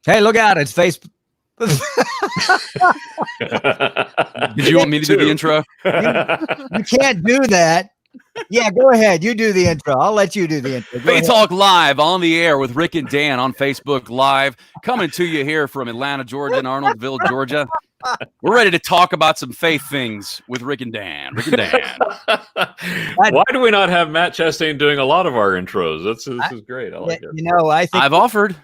Hey, look out. It's Facebook. Did you want me to do the intro? You can't do that. Yeah, go ahead. You do the intro. I'll let you do the intro. FaithTalk Live on the air with Rick and Dan on Facebook Live, coming to you here from Atlanta, Georgia, and Arnoldville, Georgia. We're ready to talk about some faith things with Rick and Dan. Rick and Dan. Why do we not have Matt Chastain doing a lot of our intros? This is great. I like it. You know, I think I've offered.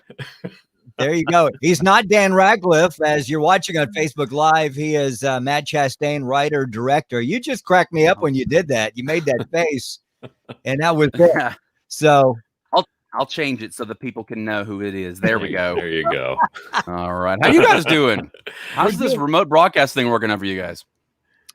There you go. He's not Dan Radcliffe, as you're watching on Facebook Live. He is Matt Chastain, writer, director. You just cracked me up when you did that. You made that face, and that was it. So I'll change it so the people can know who it is. There we go. There you go. All right. How you guys doing? How's this remote broadcast thing working out for you guys?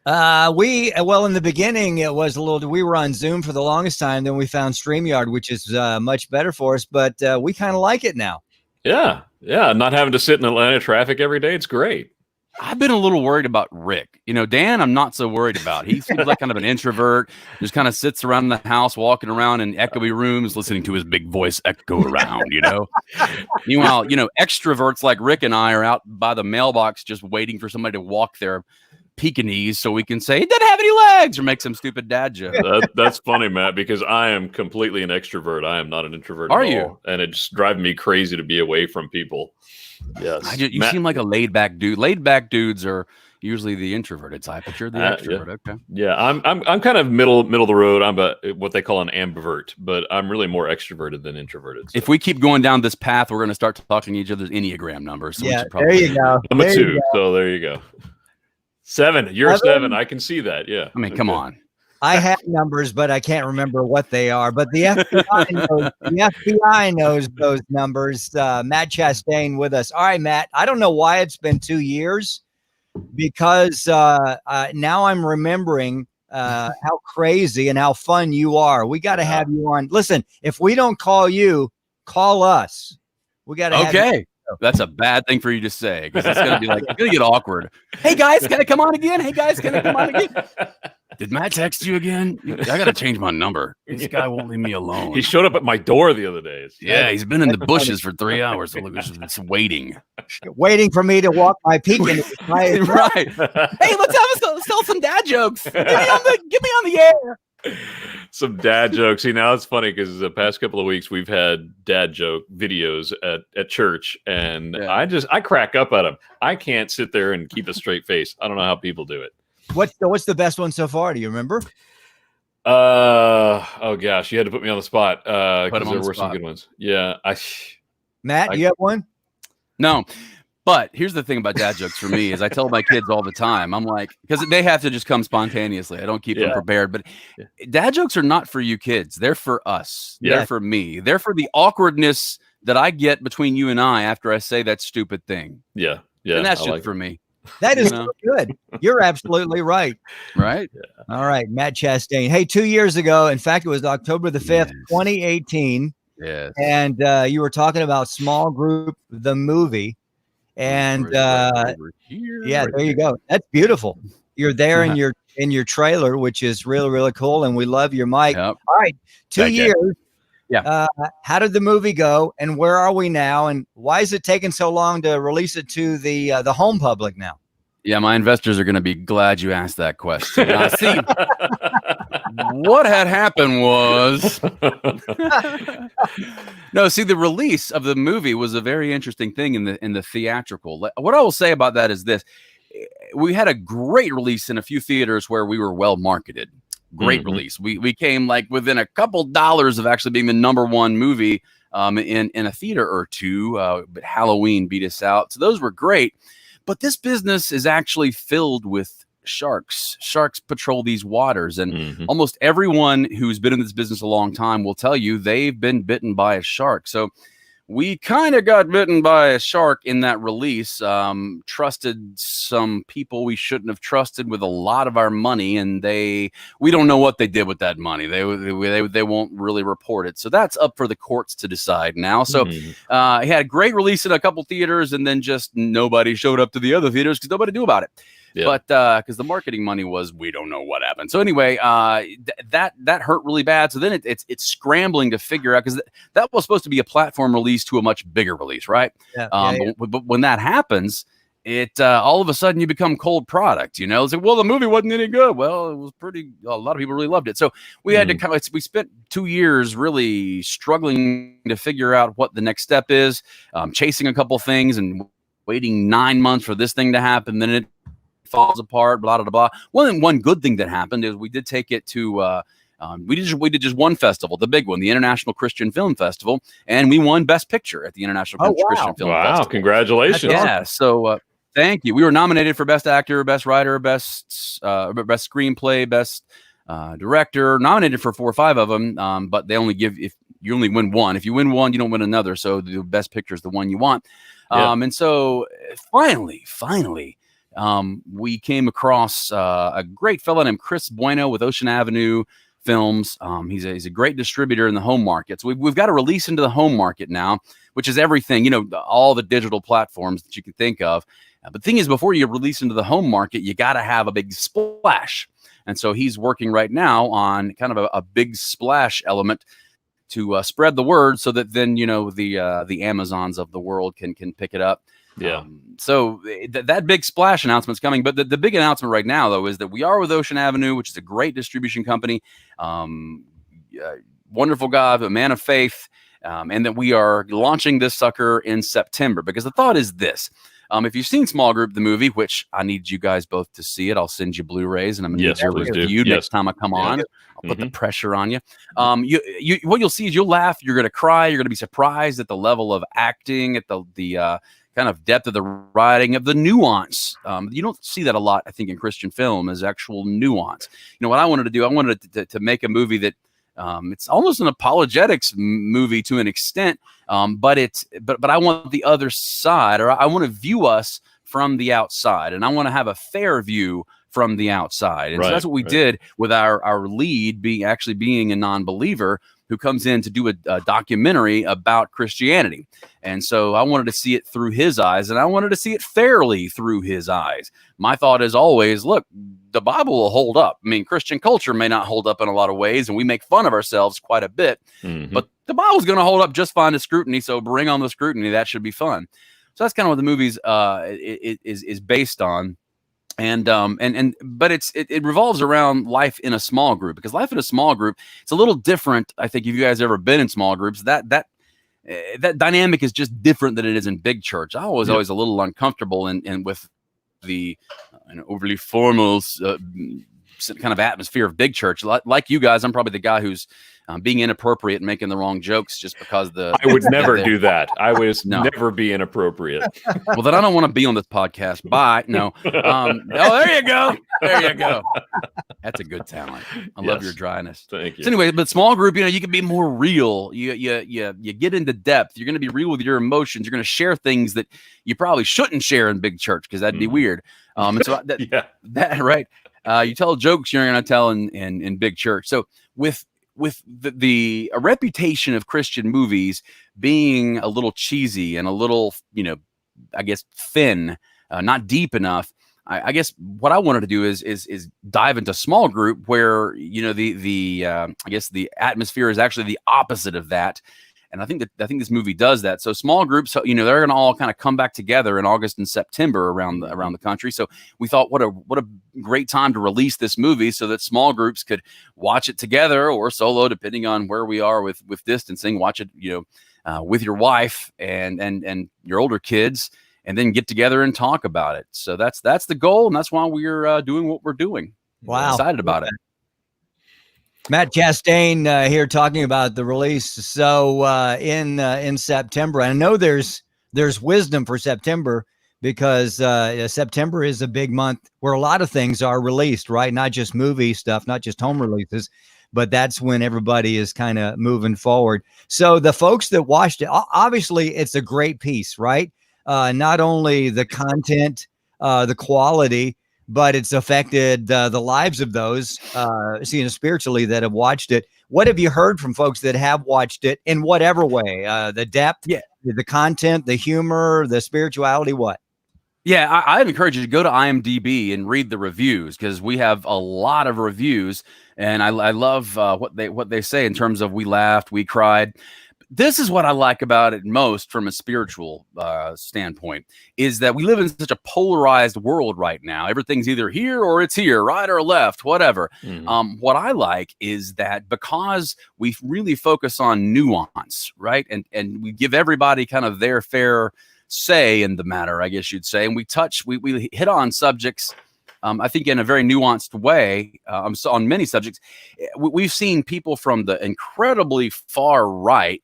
Well, in the beginning, it was we were on Zoom for the longest time. Then we found StreamYard, which is much better for us, but we kind of like it now. Yeah. Not having to sit in Atlanta traffic every day. It's great. I've been a little worried about Rick. You know, Dan, I'm not so worried about. He seems like kind of an introvert, just kind of sits around the house, walking around in echoey rooms, listening to his big voice echo around, you know. Meanwhile, you know, extroverts like Rick and I are out by the mailbox just waiting for somebody to walk their Pekingese so we can say, he doesn't have any legs, or make some stupid dad joke. That's funny, Matt, because I am completely an extrovert. I am not an introvert Are at you? all. And it's driving me crazy to be away from people. Yes. You seem like a laid-back dude. Laid-back dudes are usually the introverted type, but you're the extrovert. Yeah. Okay. Yeah, I'm kind of middle of the road. I'm what they call an ambivert, but I'm really more extroverted than introverted. So. If we keep going down this path, we're going to start talking each other's Enneagram numbers. So Yeah, there you go. I'm a 2, so there you go. 7. You're a 7. I can see that. Yeah. I mean, come on. I have numbers, but I can't remember what they are. But the FBI knows those numbers. Matt Chastain with us. All right, Matt. I don't know why it's been 2 years, because now I'm remembering how crazy and how fun you are. We got to have you on. Listen, if we don't call you, call us. We got to. Okay. That's a bad thing for you to say, because it's going to be like, it's going to get awkward. Hey, guys, can I come on again? Hey, guys, can I come on again? Did Matt text you again? I got to change my number. This guy won't leave me alone. He showed up at my door the other day. Yeah, he's been in the bushes for 3 hours. So it's waiting. Waiting for me to walk my Pekin. Right. Hey, let's tell some dad jokes. Get me on the air. Some dad jokes. See, now it's funny because the past couple of weeks we've had dad joke videos at church, and yeah. I crack up at them. I can't sit there and keep a straight face. I don't know how people do it. What's the best one so far? Do you remember? Oh gosh, you had to put me on the spot because there were some good ones. Yeah, Matt, do you have one? No. But here's the thing about dad jokes for me is I tell my kids all the time, I'm like, because they have to just come spontaneously. I don't keep them prepared. But dad jokes are not for you kids. They're for us. Yeah. They're for me. They're for the awkwardness that I get between you and I after I say that stupid thing. Yeah. And that's just for me. That is so good. You're absolutely right. Right? Yeah. All right. Matt Chastain. Hey, 2 years ago, in fact, it was October the 5th, 2018. Yes. And you were talking about Small Group, the movie. And there you go. That's beautiful. You're there in your trailer, which is really, really cool. And we love your mic. Yep. All right. 2 years. Yeah. How did the movie go, and where are we now? And why is it taking so long to release it to the home public now? Yeah, my investors are going to be glad you asked that question. Now, see, what had happened was, the release of the movie was a very interesting thing in the theatrical. What I will say about that is this: we had a great release in a few theaters where we were well marketed. Great release. We came like within a couple dollars of actually being the #1 movie in a theater or two. But Halloween beat us out, so those were great. But this business is actually filled with sharks. Sharks patrol these waters, and almost everyone who's been in this business a long time will tell you they've been bitten by a shark. So we kind of got bitten by a shark in that release. Trusted some people we shouldn't have trusted with a lot of our money, and we don't know what they did with that money. They won't really report it. So that's up for the courts to decide now. So he had a great release in a couple theaters, and then just nobody showed up to the other theaters because nobody knew about it. But because the marketing money was, we don't know what happened. So anyway, that hurt really bad. So then it's scrambling to figure out, because that was supposed to be a platform release to a much bigger release, right? But when that happens, it all of a sudden you become cold product. It's like, well, the movie wasn't any good. Well, it was a lot of people really loved it. So we had to we spent 2 years really struggling to figure out what the next step is, chasing a couple things and waiting 9 months for this thing to happen. Then it falls apart, blah, blah, blah. One good thing that happened is we did take it to, we did just one festival, the big one, the International Christian Film Festival, and we won Best Picture at the International Christian Film Festival. Wow, congratulations. Yeah, so thank you. We were nominated for Best Actor, Best Writer, Best Screenplay, Best Director, nominated for 4 or 5 of them, but they only give, if you only win one. If you win one, you don't win another, so the Best Picture is the one you want. And so finally, we came across a great fellow named Chris Bueno with Ocean Avenue Films. He's a great distributor in the home market. So we've got a release into the home market now, which is everything, all the digital platforms that you can think of. But the thing is, before you release into the home market, you got to have a big splash. And so he's working right now on kind of a big splash element to spread the word, so that then the Amazons of the world can pick it up. So that big splash announcement's coming. But the big announcement right now, though, is that we are with Ocean Avenue, which is a great distribution company, wonderful guy, a man of faith, and that we are launching this sucker in September. Because the thought is this. If you've seen Small Group, the movie, which I need you guys both to see it, I'll send you Blu-rays, and I'm going to need your review next time I come on. I'll put the pressure on you. What you'll see is you'll laugh, you're going to cry, you're going to be surprised at the level of acting, at the kind of depth of the writing, of the nuance. You don't see that a lot, I think, in Christian film, is actual nuance. What I wanted to do, I wanted to make a movie that it's almost an apologetics movie to an extent, but I want the other side, or I want to view us from the outside, and I want to have a fair view from the outside. And so that's what we did with our lead being a non-believer who comes in to do a documentary about Christianity. And so I wanted to see it through his eyes, and I wanted to see it fairly through his eyes. My thought is always, look, the Bible will hold up. I mean, Christian culture may not hold up in a lot of ways, and we make fun of ourselves quite a bit, but the Bible's going to hold up just fine to scrutiny, so bring on the scrutiny. That should be fun. So that's kind of what the movie's is based on. But it revolves around life in a small group, because life in a small group, it's a little different. I think if you guys ever been in small groups, that dynamic is just different than it is in big church. I was always a little uncomfortable and with the overly formal kind of atmosphere of big church. Like you guys, I'm probably the guy who's being inappropriate and making the wrong jokes just because I would never do that. I would never be inappropriate. Well, then I don't want to be on this podcast. Bye. No. Oh, there you go. There you go. That's a good talent. I love your dryness. Thank you. So anyway, but small group, you can be more real. You get into depth. You're going to be real with your emotions. You're going to share things that you probably shouldn't share in big church, because that'd be weird. And so that right. You tell jokes you're going to tell in big church. So with the reputation of Christian movies being a little cheesy and a little, I guess, thin, not deep enough, I guess what I wanted to do is dive into small group where, I guess the atmosphere is actually the opposite of that. And I think this movie does that. So small groups, they're going to all kind of come back together in August and September around the country. So we thought, what a great time to release this movie so that small groups could watch it together or solo, depending on where we are with distancing. Watch it, with your wife and your older kids, and then get together and talk about it. So that's the goal, and that's why we're doing what we're doing. Wow, I'm excited about it. Matt Chastain here talking about the release. So in September, I know there's wisdom for September, because September is a big month where a lot of things are released, right? Not just movie stuff, not just home releases, but that's when everybody is kind of moving forward. So the folks that watched it, obviously it's a great piece, right? Not only the content, the quality, but it's affected the lives of those, spiritually, that have watched it. What have you heard from folks that have watched it in whatever way? The depth, the content, the humor, the spirituality, what? Yeah, I'd encourage you to go to IMDb and read the reviews, because we have a lot of reviews, and I love what they say in terms of we laughed, we cried. This is what I like about it most from a spiritual standpoint, is that we live in such a polarized world right now. Everything's either here or it's here, right or left, whatever. What I like is that because we really focus on nuance, right? And we give everybody kind of their fair say in the matter, I guess you'd say. And we hit on subjects, I think, in a very nuanced way. So on many subjects, we've seen people from the incredibly far right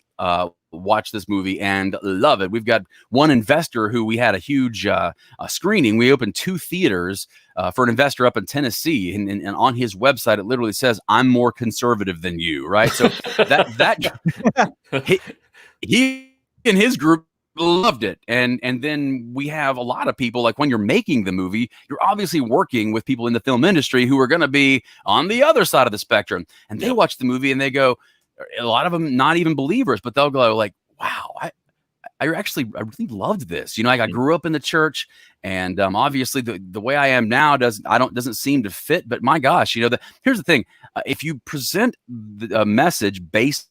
watch this movie and love it. We've got one investor who we had a huge screening. We opened 2 theaters for an investor up in Tennessee, and on his website it literally says, "I'm more conservative than you." Right? So that he and his group loved it. And then we have a lot of people, like when you're making the movie, you're obviously working with people in the film industry who are going to be on the other side of the spectrum, and they watch the movie and they go, a lot of them not even believers, but they'll go like, wow, I really loved this. You know, like I grew up in the church, and obviously the way I am now doesn't seem to fit, but my gosh, you know, here's the thing. If you present a message based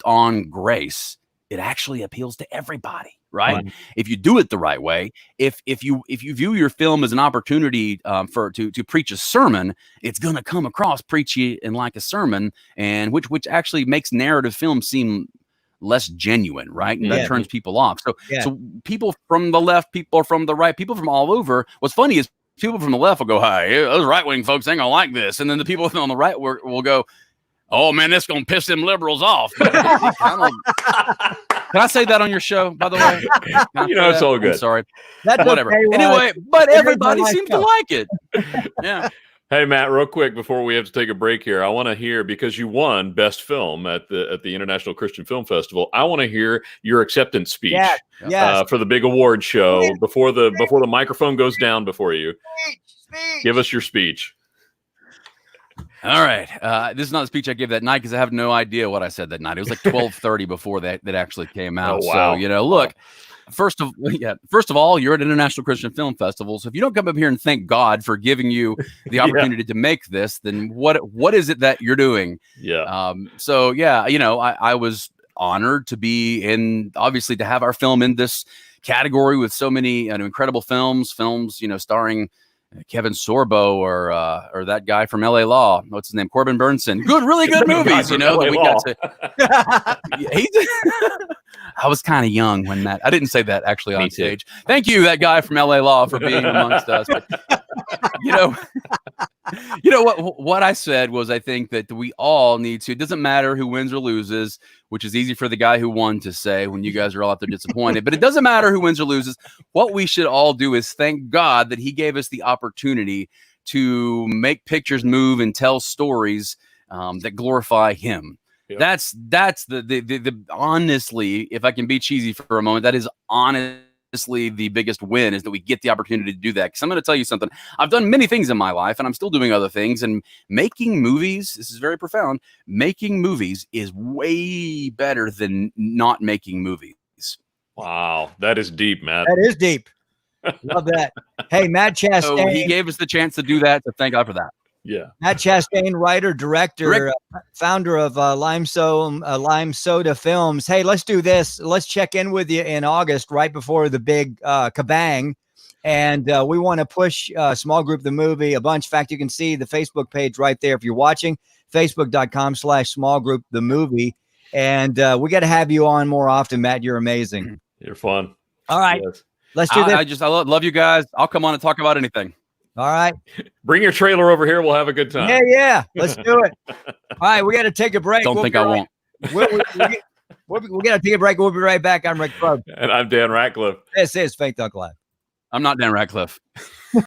on grace, it actually appeals to everybody, right? If you do it the right way, if you view your film as an opportunity to preach a sermon, it's going to come across preachy and like a sermon, and which actually makes narrative film seem less genuine, right? And that turns people off. So people from the left, people from the right, people from all over. What's funny is people from the left will go, "Hi, those right-wing folks ain't gonna like this," and then the people on the right will go, "Oh man, this gonna piss them liberals off." Can I say that on your show, by the way? It's all good. I'm sorry. That's whatever. Okay, anyway, but everybody seems to like it. Yeah. Hey Matt, real quick before we have to take a break here, I want to hear, because you won Best Film at the International Christian Film Festival, I want to hear your acceptance speech for the big award show before the microphone goes down before you. Speech. Give us your speech. All right. This is not the speech I gave that night, because I have no idea what I said that night. It was like 12:30 before that actually came out. Oh, wow. So, look, first of all, you're at International Christian Film Festival. So if you don't come up here and thank God for giving you the opportunity to make this, then what is it that you're doing? Yeah. I was honored to be obviously to have our film in this category with so many incredible films, starring Kevin Sorbo or that guy from LA Law. What's his name? Corbin Burnson. Really good movies, that we got to. I was kind of young when that. I didn't say that actually on stage. Thank you, that guy from LA Law, for being amongst us. But, what I said was, I think that we all need to. It doesn't matter who wins or loses, which is easy for the guy who won to say when you guys are all out there disappointed. But it doesn't matter who wins or loses. What we should all do is thank God that He gave us the opportunity to make pictures move and tell stories that glorify Him. Yep. That's the honestly, if I can be cheesy for a moment, that is honestly the biggest win, is that we get the opportunity to do that. Because I'm going to tell you something. I've done many things in my life, and I'm still doing other things. And making movies, this is very profound. Making movies is way better than not making movies. Wow, that is deep, Matt. That is deep. Love that. Hey, Matt Chastain. So He gave us the chance to do that. So thank God for that. Yeah. Matt Chastain, writer, director, founder of Lime Soda Films. Hey, let's do this. Let's check in with you in August, right before the big kabang. And we want to push Small Group the Movie a bunch. In fact, you can see the Facebook page right there if you're watching, facebook.com/Small Group the Movie. And we got to have you on more often, Matt. You're amazing. You're fun. All right. Yes. Let's do this. I love you guys. I'll come on and talk about anything. All right. Bring your trailer over here. We'll have a good time. Yeah. Let's do it. All right. We got to take a break. Don't think I won't. We got to take a break. We'll be right back. I'm Rick Club. And I'm Dan Ratcliffe. This is Faith Talk Live. I'm not Dan Ratcliffe.